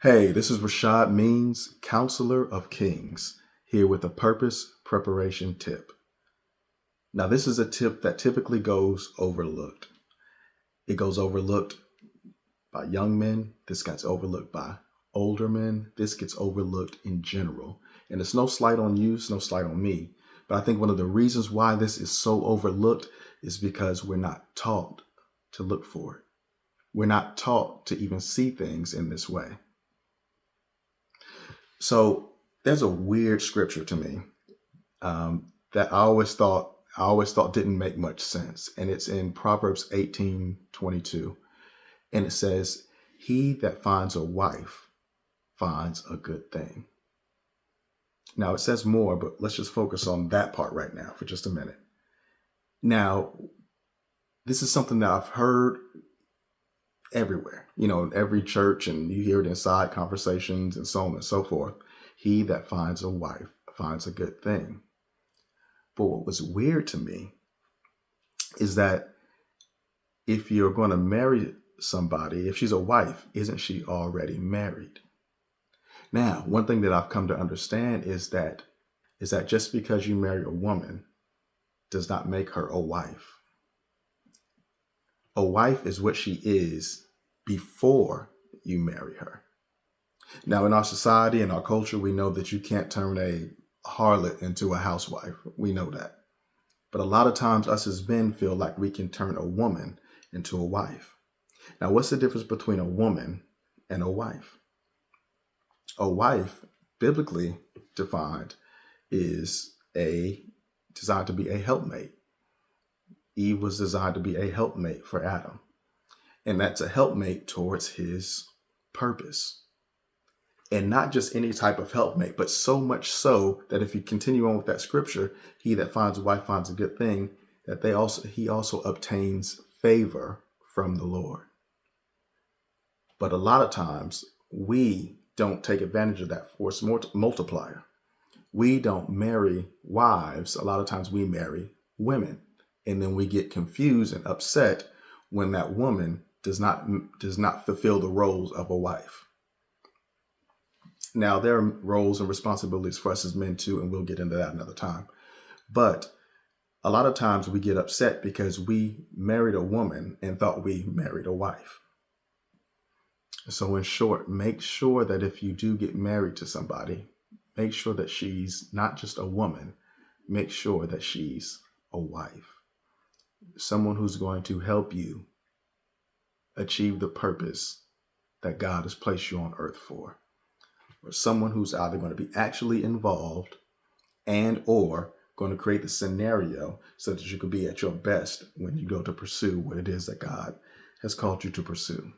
Hey, this is Rashad Means, Counselor of Kings, here with a purpose preparation tip. Now, this is a tip that typically goes overlooked. It goes overlooked by young men. This gets overlooked by older men. This gets overlooked in general. And it's no slight on you, it's no slight on me. But I think one of the reasons why this is so overlooked is because we're not taught to look for it. We're not taught to even see things in this way. So there's a weird scripture to me that I always thought didn't make much sense, and it's in Proverbs 18:22, and it says, "He that finds a wife finds a good thing." Now it says more, but let's just focus on that part right now for just a minute. Now, this is something that I've heard everywhere, in every church, and you hear it inside conversations and so on and so forth. He that finds a wife finds a good thing. But what was weird to me is that if you're going to marry somebody, if she's a wife, isn't she already married? Now, one thing that I've come to understand is that just because you marry a woman does not make her a wife. A wife is what she is before you marry her. Now, in our society and our culture, we know that you can't turn a harlot into a housewife. We know that. But a lot of times, us as men feel like we can turn a woman into a wife. Now, what's the difference between a woman and a wife? A wife, biblically defined, is designed to be a helpmate. Eve was designed to be a helpmate for Adam. And that's a helpmate towards his purpose. And not just any type of helpmate, but so much so that if you continue on with that scripture, he that finds a wife finds a good thing, that he also obtains favor from the Lord. But a lot of times we don't take advantage of that force multiplier. We don't marry wives. A lot of times we marry women, and then we get confused and upset when that woman does not fulfill the roles of a wife. Now, there are roles and responsibilities for us as men too, and we'll get into that another time. But a lot of times we get upset because we married a woman and thought we married a wife. So in short, make sure that if you do get married to somebody, make sure that she's not just a woman, make sure that she's a wife. Someone who's going to help you achieve the purpose that God has placed you on earth for. Or someone who's either going to be actually involved and or going to create the scenario so that you can be at your best when you go to pursue what it is that God has called you to pursue.